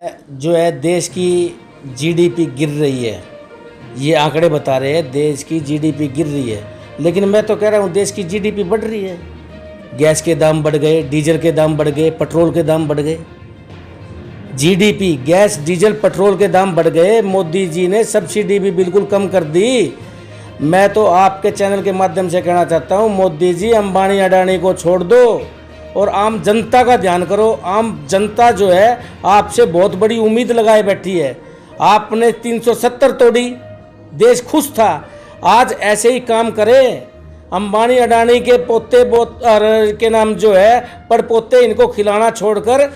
जो है देश की जीडीपी गिर रही है। ये आंकड़े बता रहे हैं देश की जीडीपी गिर रही है, लेकिन मैं तो कह रहा हूँ देश की जीडीपी बढ़ रही है। गैस के दाम बढ़ गए, डीजल के दाम बढ़ गए, पेट्रोल के दाम बढ़ गए। जीडीपी, गैस डीजल पेट्रोल के दाम बढ़ गए। मोदी जी ने सब्सिडी भी बिल्कुल कम कर दी। मैं तो आपके चैनल के माध्यम से कहना चाहता हूँ, मोदी जी अंबानी अडानी को छोड़ दो और आम जनता का ध्यान करो। आम जनता जो है आपसे बहुत बड़ी उम्मीद लगाए बैठी है। आपने 370 तोड़ी, देश खुश था। आज ऐसे ही काम करें। अंबानी अडानी के पोते के नाम जो है पड़पोते, इनको खिलाना छोड़कर।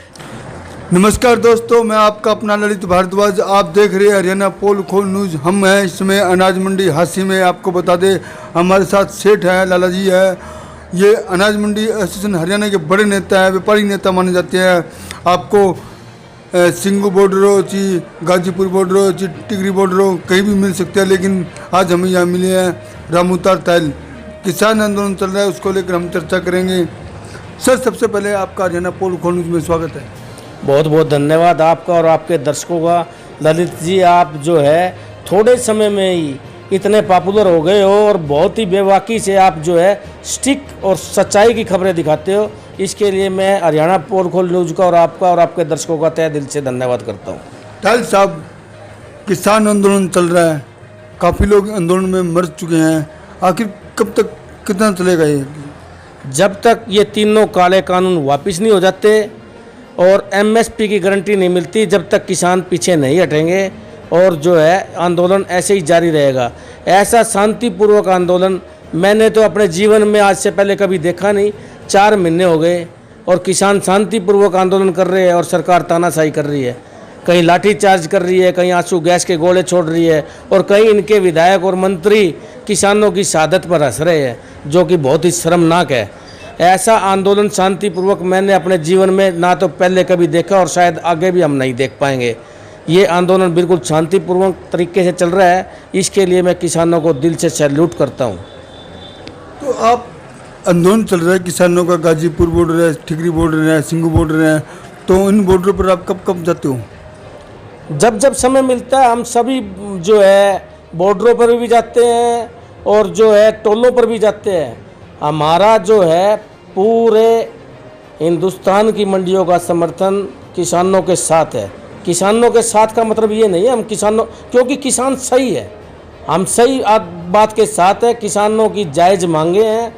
नमस्कार दोस्तों, मैं आपका अपना ललित भारद्वाज। आप देख रहे हैं हरियाणा पोल खोल न्यूज़। हम हैं इस समय अनाज मंडी हांसी में। आपको बता दें हमारे साथ सेठ है, लाला जी है। ये अनाज मंडी एसोसिएशन हरियाणा के बड़े नेता हैं, व्यापारी नेता माने जाते हैं। आपको सिंगू बॉर्डर हो ची, गाजीपुर बॉर्डर हो ची, टिकरी बॉर्डर हो, कहीं भी मिल सकते हैं। लेकिन आज हमें यहाँ मिले हैं रामूतार तहल। किसान आंदोलन चल रहा है, उसको लेकर हम चर्चा करेंगे। सर, सबसे पहले आपका हरियाणा पोल खोल न्यूज़ में स्वागत है। बहुत बहुत धन्यवाद आपका और आपके दर्शकों का। ललित जी, आप जो है थोड़े समय में ही इतने पॉपुलर हो गए हो और बहुत ही बेबाकी से आप जो है स्टिक और सच्चाई की खबरें दिखाते हो। इसके लिए मैं हरियाणा पोल खोल न्यूज़ का और आपके दर्शकों का तहे दिल से धन्यवाद करता हूँ। तहल साहब, किसान आंदोलन चल रहा है, काफ़ी लोग आंदोलन में मर चुके हैं। आखिर कब तक, कितना चलेगा ये? जब तक ये तीनों काले कानून वापस नहीं हो जाते और एमएसपी की गारंटी नहीं मिलती, जब तक किसान पीछे नहीं हटेंगे और जो है आंदोलन ऐसे ही जारी रहेगा। ऐसा शांतिपूर्वक आंदोलन मैंने तो अपने जीवन में आज से पहले कभी देखा नहीं। 4 महीने हो गए और किसान शांतिपूर्वक आंदोलन कर रहे हैं और सरकार तानाशाही कर रही है। कहीं लाठी चार्ज कर रही है, कहीं आंसू गैस के गोले छोड़ रही है और कहीं इनके विधायक और मंत्री किसानों की शहादत पर हंस रहे हैं, जो कि बहुत ही शर्मनाक है। ऐसा आंदोलन शांतिपूर्वक मैंने अपने जीवन में ना तो पहले कभी देखा और शायद आगे भी हम नहीं देख पाएंगे। ये आंदोलन बिल्कुल शांतिपूर्वक तरीके से चल रहा है। इसके लिए मैं किसानों को दिल से सैल्यूट करता हूँ। तो आप आंदोलन चल रहा है किसानों का, गाजीपुर बॉर्डर है, ठिकरी बॉर्डर है, सिंगू बॉर्डर है, तो इन बॉर्डर पर आप कब कब जाते हो? जब जब समय मिलता है हम सभी जो है बॉर्डरों पर भी जाते हैं और जो है टोलों पर भी जाते हैं। हमारा जो है पूरे हिंदुस्तान की मंडियों का समर्थन किसानों के साथ है। किसानों के साथ का मतलब ये नहीं है हम किसानों, क्योंकि किसान सही है, हम सही बात के साथ है। किसानों की जायज़ मांगे हैं।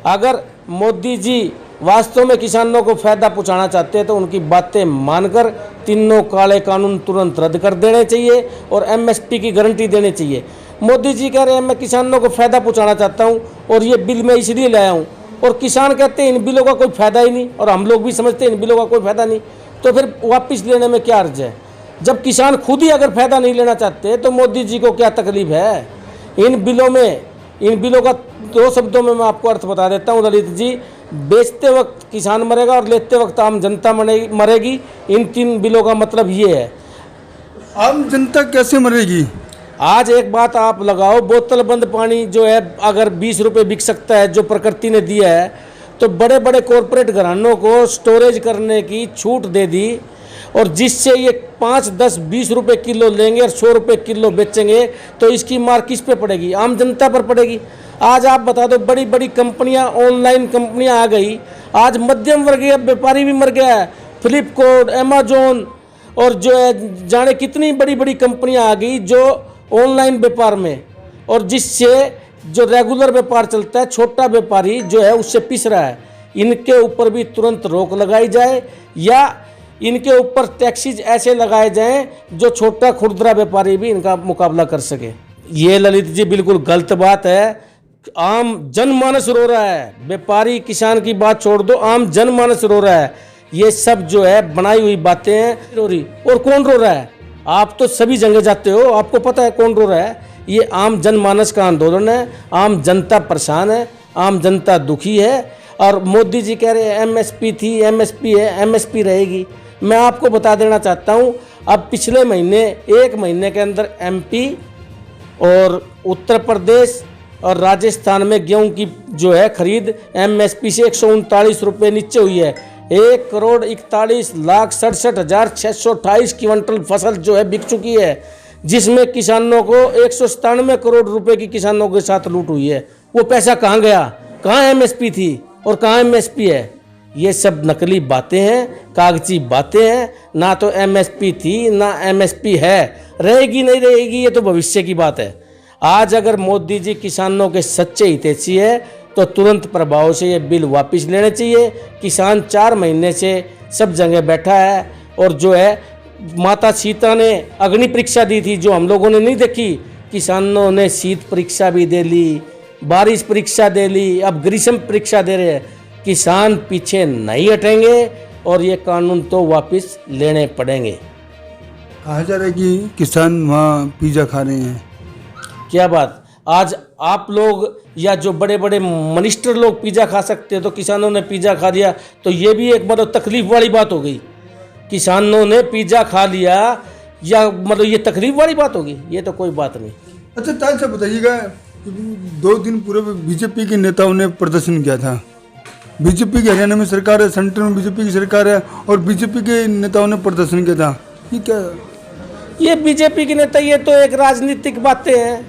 अगर मोदी जी वास्तव में किसानों को फ़ायदा पहुंचाना चाहते हैं तो उनकी बातें मानकर तीनों काले कानून तुरंत रद्द कर देने चाहिए और एमएसपी की गारंटी देनी चाहिए। मोदी जी कह रहे हैं मैं किसानों को फ़ायदा पहुंचाना चाहता हूं और ये बिल मैं इसलिए लाया हूं, और किसान कहते हैं इन बिलों का कोई फ़ायदा ही नहीं, और हम लोग भी समझते हैं इन बिलों का कोई फ़ायदा नहीं, तो फिर वापस लेने में क्या अर्ज है? जब किसान खुद ही अगर फ़ायदा नहीं लेना चाहते तो मोदी जी को क्या तकलीफ है? इन बिलों का 2 शब्दों में मैं आपको अर्थ बता देता हूँ ललित जी। बेचते वक्त किसान मरेगा और लेते वक्त आम जनता मरेगी। इन 3 बिलों का मतलब ये है। आम जनता कैसे मरेगी? आज एक बात आप लगाओ, बोतल बंद पानी जो है अगर 20 रुपये बिक सकता है, जो प्रकृति ने दिया है, तो बड़े बड़े कॉरपोरेट घरानों को स्टोरेज करने की छूट दे दी, और जिससे ये 5, 10, 20 रुपये किलो लेंगे और 100 रुपये किलो बेचेंगे, तो इसकी मार किस पे पड़ेगी? आम जनता पर पड़ेगी। आज आप बता दो, बड़ी बड़ी कंपनियां, ऑनलाइन कंपनियां आ गई, आज मध्यम वर्गीय व्यापारी भी मर गया है। फ्लिपकार्ट, अमेजोन और जो है जाने कितनी बड़ी बड़ी कंपनियां आ गई जो ऑनलाइन व्यापार में, और जिससे जो रेगुलर व्यापार चलता है, छोटा व्यापारी जो है उससे पिस रहा है। इनके ऊपर भी तुरंत रोक लगाई जाए या इनके ऊपर टैक्सेस ऐसे लगाए जाएं जो छोटा खुदरा व्यापारी भी इनका मुकाबला कर सके। ये ललित जी बिल्कुल गलत बात है। आम जनमानस रो रहा है, व्यापारी किसान की बात छोड़ दो, आम जनमानस रो रहा है। ये सब जो है बनाई हुई बातें हैं। रो रही, और कौन रो रहा है? आप तो सभी जगह जाते हो, आपको पता है कौन रो रहा है। ये आम जनमानस का आंदोलन है। आम जनता परेशान है, आम जनता दुखी है। और मोदी जी कह रहे हैं एमएसपी थी, एमएसपी है, एमएसपी रहेगी। मैं आपको बता देना चाहता हूँ, अब पिछले महीने 1 महीने के अंदर एमपी और उत्तर प्रदेश और राजस्थान में गेहूं की जो है खरीद एमएसपी से 139 रुपये नीचे हुई है। 1,41,67,628 क्विंटल फसल जो है बिक चुकी है, जिसमें किसानों को 197 करोड़ रुपए की किसानों के साथ लूट हुई है। वो पैसा कहाँ गया? कहाँ एमएसपी थी और कहाँ एमएसपी है? ये सब नकली बातें हैं, कागजी बातें हैं। ना तो एमएसपी थी ना एमएसपी है, रहेगी नहीं रहेगी ये तो भविष्य की बात है। आज अगर मोदी जी किसानों के सच्चे हितैषी है तो तुरंत प्रभाव से ये बिल वापस लेने चाहिए। किसान 4 महीने से सब जगह बैठा है और जो है माता सीता ने अग्नि परीक्षा दी थी जो हम लोगों ने नहीं देखी। किसानों ने शीत परीक्षा भी दे ली, बारिश परीक्षा दे ली, अब ग्रीष्म परीक्षा दे रहे हैं। किसान पीछे नहीं हटेंगे और ये कानून तो वापस लेने पड़ेंगे। कहा जा रहा है कि किसान वहाँ पिज़्ज़ा खा रहे हैं। क्या बात, आज आप लोग या जो बड़े बड़े मिनिस्टर लोग पिज़्ज़ा खा सकते हैं तो किसानों ने पिज़्ज़ा खा लिया, तो ये भी एक मतलब तकलीफ वाली बात हो गई। किसानों ने पिज़्ज़ा खा लिया या मतलब ये तकलीफ वाली बात होगी? ये तो कोई बात नहीं। अच्छा ताल से बताइएगा, 2 दिन पूर्व बीजेपी के नेताओं ने प्रदर्शन किया था। बीजेपी की हरियाणा में सरकार है, सेंटर में बीजेपी की सरकार है और बीजेपी के नेताओं ने प्रदर्शन किया था। ये क्या? ये बीजेपी के नेता, ये तो एक राजनीतिक बातें हैं।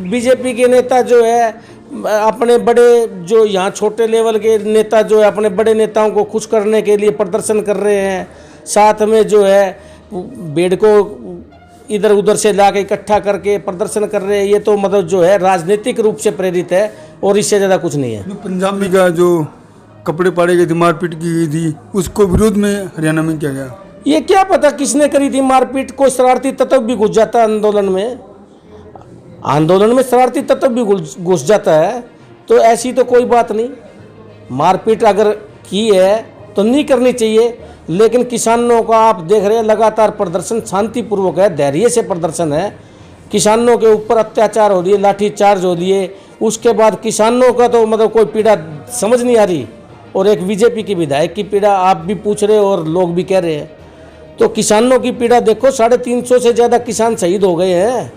बीजेपी के नेता जो है अपने बड़े जो यहाँ छोटे लेवल के नेता जो है अपने बड़े नेताओं को खुश करने के लिए प्रदर्शन कर रहे हैं। साथ में जो है भीड़ को इधर उधर से लाके इकट्ठा करके प्रदर्शन कर रहे हैं। ये तो मतलब जो है राजनीतिक रूप से प्रेरित है और इससे ज़्यादा कुछ नहीं है। पंजाब में का जो कपड़े पाड़े गए थे, मारपीट की गई थी, उसको विरोध में हरियाणा में किया गया। ये क्या पता किसने करी थी मारपीट? कोई शरारती तत्व भी घुस जाता है आंदोलन में शरारती तत्व भी घुस जाता है, तो ऐसी तो कोई बात नहीं। मारपीट अगर की है तो नहीं करनी चाहिए, लेकिन किसानों का आप देख रहे हैं लगातार प्रदर्शन शांतिपूर्वक है, धैर्य से प्रदर्शन है। किसानों के ऊपर अत्याचार हो रही है, लाठीचार्ज हो रही है, उसके बाद किसानों का तो मतलब कोई पीड़ा समझ नहीं आ रही। और एक बीजेपी की विधायक की पीड़ा आप भी पूछ रहे हो और लोग भी कह रहे हैं, तो किसानों की पीड़ा देखो। 350 से ज़्यादा किसान शहीद हो गए हैं।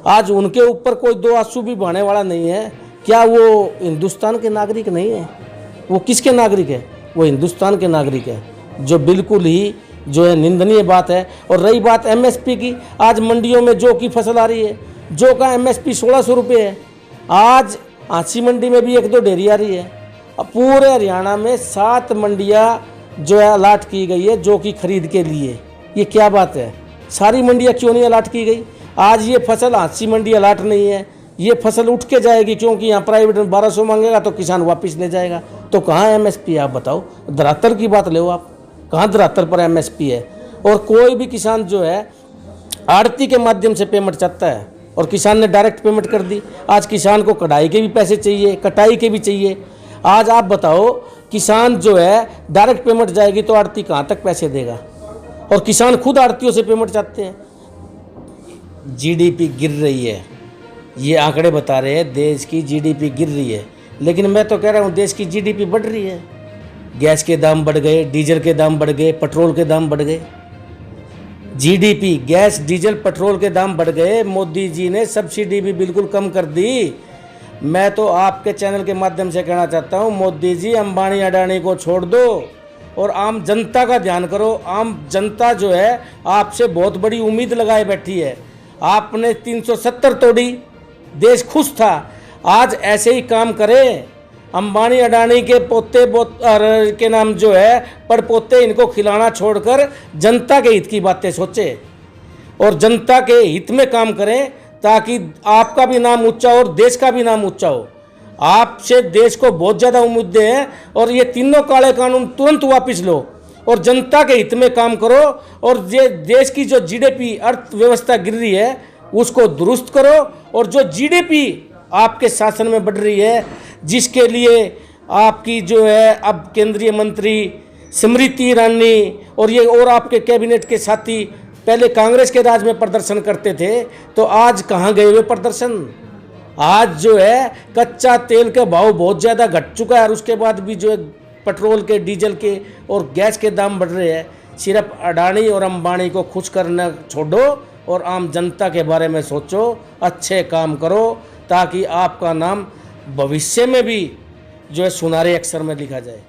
आज उनके ऊपर कोई 2 आंसू भी बहाने वाला नहीं है। क्या वो हिंदुस्तान के नागरिक नहीं है? वो किसके नागरिक है? वो हिंदुस्तान के नागरिक है, जो बिल्कुल ही जो है निंदनीय बात है। और रही बात एमएसपी की, आज मंडियों में जौ की फसल आ रही है, जौ का एमएसपी 1600 रुपये है। आज आंसी मंडी में भी 1-2 ढेरी आ रही है। अब पूरे हरियाणा में 7 मंडियाँ जो है अलाट की गई है जौ की खरीद के लिए। ये क्या बात है? सारी मंडियाँ क्यों नहीं अलाट की गई? आज ये फसल आंसी मंडी अलाट नहीं है, ये फसल उठ के जाएगी क्योंकि यहाँ प्राइवेट में 1200 मांगेगा तो किसान वापस ले जाएगा। तो कहाँ एमएसपी है आप बताओ? धरातल की बात ले आप, कहाँ धरातल पर एमएसपी है? और कोई भी किसान जो है आड़ती के माध्यम से पेमेंट चाहता है और किसान ने डायरेक्ट पेमेंट कर दी। आज किसान को कढ़ाई के भी पैसे चाहिए, कटाई के भी चाहिए। आज आप बताओ किसान जो है डायरेक्ट पेमेंट जाएगी तो आड़ती कहाँ तक पैसे देगा? और किसान खुद आड़तियों से पेमेंट चाहते हैं। जीडीपी गिर रही है, ये आंकड़े बता रहे हैं देश की जीडीपी गिर रही है, लेकिन मैं तो कह रहा हूँ देश की जीडीपी बढ़ रही है। गैस के दाम बढ़ गए, डीजल के दाम बढ़ गए, पेट्रोल के दाम बढ़ गए। जीडीपी, गैस, डीजल, पेट्रोल के दाम बढ़ गए। मोदी जी ने सब्सिडी भी बिल्कुल कम कर दी। मैं तो आपके चैनल के माध्यम से कहना चाहता हूँ, मोदी जी अंबानी अडानी को छोड़ दो और आम जनता का ध्यान करो। आम जनता जो है आपसे बहुत बड़ी उम्मीद लगाए बैठी है। आपने 370 तोड़ी, देश खुश था। आज ऐसे ही काम करें। अंबानी अडानी के पोते के नाम जो है पड़पोते, इनको खिलाना छोड़कर जनता के हित की बातें सोचे और जनता के हित में काम करें, ताकि आपका भी नाम ऊंचा हो और देश का भी नाम ऊंचा हो। आपसे देश को बहुत ज़्यादा उम्मीदें हैं और ये तीनों काले कानून तुरंत वापस लो और जनता के हित में काम करो। और ये देश की जो जीडीपी अर्थव्यवस्था गिर रही है उसको दुरुस्त करो। और जो जीडीपी आपके शासन में बढ़ रही है, जिसके लिए आपकी जो है अब केंद्रीय मंत्री स्मृति ईरानी और ये और आपके कैबिनेट के साथी पहले कांग्रेस के राज में प्रदर्शन करते थे, तो आज कहाँ गए हुए प्रदर्शन? आज जो है कच्चा तेल का भाव बहुत ज़्यादा घट चुका है और उसके बाद भी जो है पेट्रोल के, डीजल के और गैस के दाम बढ़ रहे हैं। सिर्फ अडानी और अंबानी को खुश करना छोड़ो और आम जनता के बारे में सोचो, अच्छे काम करो, ताकि आपका नाम भविष्य में भी जो है सुनहरे अक्षर में लिखा जाए।